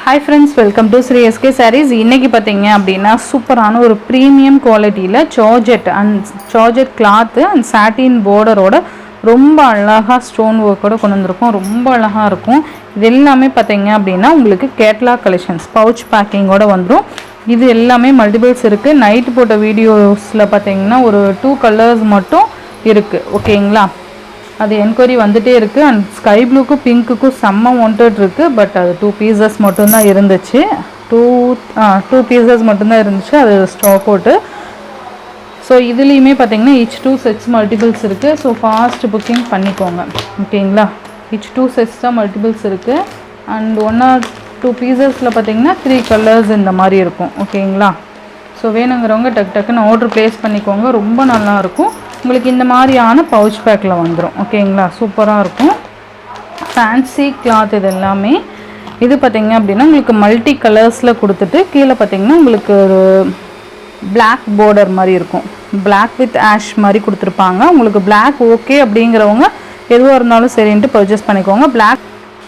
Hi friends, welcome to Sri SK Sarees. இன்னைக்கு பாத்தீங்க அப்படினா சூப்பரான ஒரு பிரீமியம் குவாலிட்டில ஜார்ஜெட் கிளாத் அண்ட் சாட்டின் borderோட ரொம்ப அழகா ஸ்டோன் வர்க்கோட கொண்டு வந்திருக்கோம். ரொம்ப அழகா இருக்கும். இது எல்லாமே பாத்தீங்க அப்படினா உங்களுக்கு கேட்டலாக் கலெக்ஷன்ஸ் பவுச் பேக்கிங்கோட வந்துரும். இது எல்லாமே மல்டிபிள்ஸ் இருக்கு. நைட் போட்ட வீடியோஸ்ல பாத்தீங்கன்னா ஒரு 2 கலர்ஸ் மட்டும் இருக்கு. ஓகேங்களா? அது என்கொயரி வந்துட்டே இருக்கு. அண்ட் ஸ்கை ப்ளூக்கு பிங்க்குக்கு செம்ம வாண்டட் இருக்கு. பட் அது 2 பீசஸ் மட்டும்தான் இருந்துச்சு. 2 பீசஸ் மட்டும்தான் இருந்துச்சு. அது ஸ்டாக் அவுட்டு. ஸோ இதுலேயுமே பார்த்தீங்கன்னா each 2 sets மல்டிபிள்ஸ் இருக்குது. ஸோ ஃபாஸ்ட் புக்கிங் பண்ணிக்கோங்க. ஓகேங்களா? each 2 sets தான் மல்டிபிள்ஸ் இருக்குது. அண்ட் 1 or 2 பீசஸில் பார்த்தீங்கன்னா 3 கலர்ஸ் இந்த மாதிரி இருக்கும். ஓகேங்களா? ஸோ வேணுங்கிறவங்க டக்குன்னு ஆர்டர் ப்ளேஸ் பண்ணிக்கோங்க. ரொம்ப நல்லாயிருக்கும். உங்களுக்கு இந்த மாதிரியான பவுச் பேக்கில் வந்துடும். ஓகேங்களா? சூப்பராக இருக்கும். ஃபேன்சி கிளாத் இது எல்லாமே. இது பார்த்திங்க அப்படின்னா உங்களுக்கு மல்டி கலர்ஸில் கொடுத்துட்டு கீழே பார்த்திங்கன்னா உங்களுக்கு ஒரு பிளாக் border மாதிரி இருக்கும். பிளாக் வித் ஆஷ் மாதிரி கொடுத்துருப்பாங்க. உங்களுக்கு பிளாக் ஓகே அப்படிங்கிறவங்க எதுவாக இருந்தாலும் சரின்ட்டு பர்ச்சேஸ் பண்ணிக்கோங்க.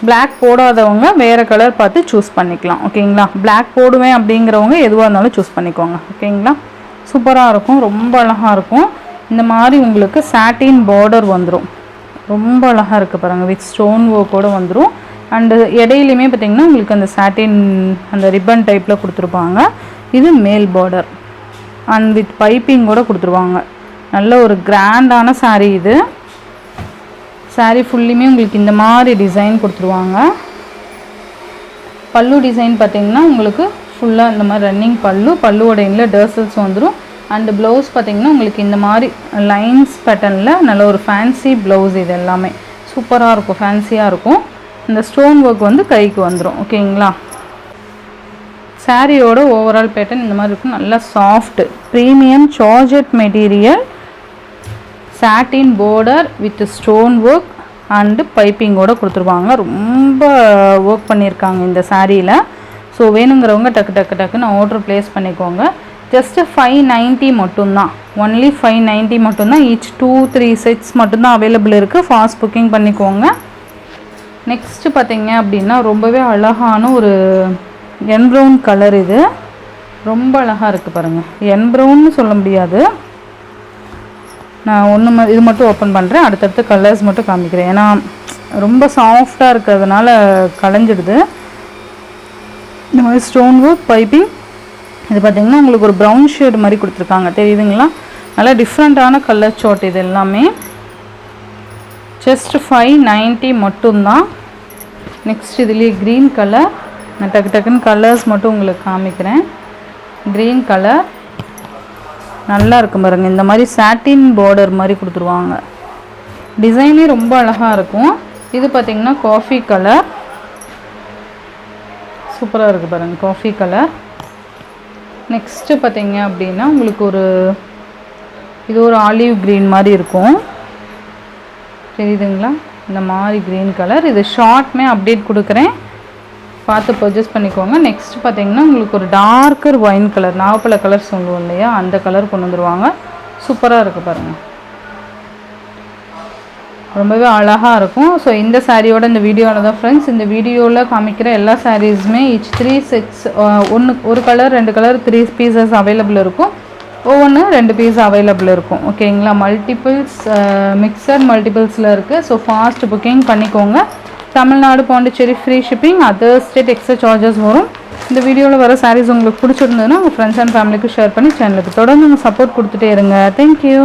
பிளாக் போடாதவங்க வேறு கலர் பார்த்து சூஸ் பண்ணிக்கலாம். ஓகேங்களா? பிளாக் போடுவேன் அப்படிங்கிறவங்க எதுவாக இருந்தாலும் சூஸ் பண்ணிக்கோங்க. ஓகேங்களா? சூப்பராக இருக்கும். ரொம்ப அழகாக இருக்கும். இந்த மாதிரி உங்களுக்கு சாட்டின் border வந்துடும். ரொம்ப அழகாக இருக்குது பாருங்கள். வித் ஸ்டோன் ஒர்க்கோடு வந்துடும். அண்டு இடையிலையுமே பார்த்திங்கன்னா உங்களுக்கு அந்த சாட்டின் அந்த ரிப்பன் டைப்பில் கொடுத்துருப்பாங்க. இது மேல் border அண்ட் வித் பைப்பிங்கோடு கொடுத்துருவாங்க. நல்ல ஒரு கிராண்டான சாரீ இது. சாரீ ஃபுல்லுமே உங்களுக்கு இந்த மாதிரி டிசைன் கொடுத்துருவாங்க. பல்லு டிசைன் பார்த்திங்கன்னா உங்களுக்கு ஃபுல்லாக இந்த மாதிரி ரன்னிங் பல்லுவோட எண்ணில் டர்சல்ஸ் வந்துடும். அண்டு ப்ளவுஸ் பார்த்திங்கன்னா உங்களுக்கு இந்த மாதிரி லைன்ஸ் பேட்டர்னில் நல்ல ஒரு ஃபேன்சி ப்ளவுஸ். இது எல்லாமே சூப்பராக இருக்கும். ஃபேன்சியாக இருக்கும். இந்த ஸ்டோன் ஒர்க் வந்து கைக்கு வந்துடும். ஓகேங்களா? சாரியோட ஓவரால் பேட்டர்ன் இந்த மாதிரி இருக்கும். நல்லா soft premium georgette material satin border with stone work and பைப்பிங்கோடு கொடுத்துருவாங்க. ரொம்ப ஒர்க் பண்ணியிருக்காங்க இந்த சாரியில். ஸோ வேணுங்கிறவங்க டக்குன்னு ஆர்டர் ப்ளேஸ் பண்ணிக்கோங்க. ஜஸ்ட்டு 590 மட்டும்தான். ஒன்லி 590 மட்டும்தான். ஈச் 2-3 sets மட்டும்தான் அவைலபிள் இருக்குது. ஃபாஸ்ட் புக்கிங் பண்ணிக்கோங்க. நெக்ஸ்ட்டு பார்த்தீங்க அப்படின்னா ரொம்பவே அழகான ஒரு என் ப்ரௌன் கலர். இது ரொம்ப அழகாக இருக்குது பாருங்கள். என் ப்ரௌன்னு சொல்ல முடியாது. நான் இது மட்டும் ஓப்பன் பண்ணுறேன். அடுத்தடுத்து கலர்ஸ் மட்டும் காமிக்கிறேன். ஏன்னா ரொம்ப சாஃப்டாக இருக்கிறதுனால கலைஞ்சிடுது. இந்த மாதிரி ஸ்டோன் ஒர்க் பைப்பிங். இது பார்த்திங்கன்னா உங்களுக்கு ஒரு ப்ரௌன் ஷேட் மாதிரி கொடுத்துருக்காங்க. தெரியுதுங்களா? நல்லா டிஃப்ரெண்ட்டான கலர் சார்ட். இது எல்லாமே ஜஸ்ட் 590 மட்டும்தான். நெக்ஸ்ட் இதுலேயே க்ரீன் கலர். நான் டக்குன்னு கலர்ஸ் மட்டும் உங்களுக்கு காமிக்கிறேன். க்ரீன் கலர் நல்லா இருக்கும் பாருங்கள். இந்த மாதிரி சாட்டின் border மாதிரி கொடுத்துருவாங்க. டிசைனே ரொம்ப அழகாக இருக்கும். இது பார்த்திங்கன்னா காஃபி கலர். சூப்பராக இருக்குது பாருங்கள். Coffee colour. நெக்ஸ்ட்டு பார்த்தீங்க அப்படின்னா உங்களுக்கு இது ஒரு ஆலிவ் க்ரீன் மாதிரி இருக்கும். தெரியுதுங்களா? இந்த மாதிரி க்ரீன் கலர். இது ஷார்ட்மே அப்டேட் கொடுக்குறேன். பார்த்து பர்ச்சேஸ் பண்ணிக்கோங்க. நெக்ஸ்ட் பார்த்தீங்கன்னா உங்களுக்கு ஒரு டார்க்கர் ஒயின் கலர், நாவப்பழ கலர் சொல்லுவோம் இல்லையா, அந்த கலர் கொண்டு வந்துடுவாங்க. சூப்பராக இருக்குது பாருங்கள். ரொம்பவே அழகாக இருக்கும். ஸோ இந்த சாரியோட இந்த வீடியோவில் தான் ஃப்ரெண்ட்ஸ். இந்த வீடியோவில் காமிக்கிற எல்லா சாரீஸுமே each 3 sets ஒரு கலர் 2 கலர் 3 பீசஸ் அவைலபிள் இருக்கும். ஒவ்வொன்று 2 பீஸ் அவைலபிள் இருக்கும். ஓகேங்களா? மல்டிபிள்ஸ் மிக்சர் மல்டிபிள்ஸில் இருக்குது. ஸோ ஃபாஸ்ட் புக்கிங் பண்ணிக்கோங்க. Tamil Nadu Pondicherry free shipping. Other state extra charges வரும். இந்த வீடியோவில் வர சாரீஸ் உங்களுக்கு பிடிச்சிருந்ததுன்னா உங்கள் ஃப்ரெண்ட்ஸ் அண்ட் ஃபேமிலிக்கு ஷேர் பண்ணி சேனலுக்கு தொடர்ந்து சப்போர்ட் கொடுத்துட்டே இருங்க. தேங்க்யூ.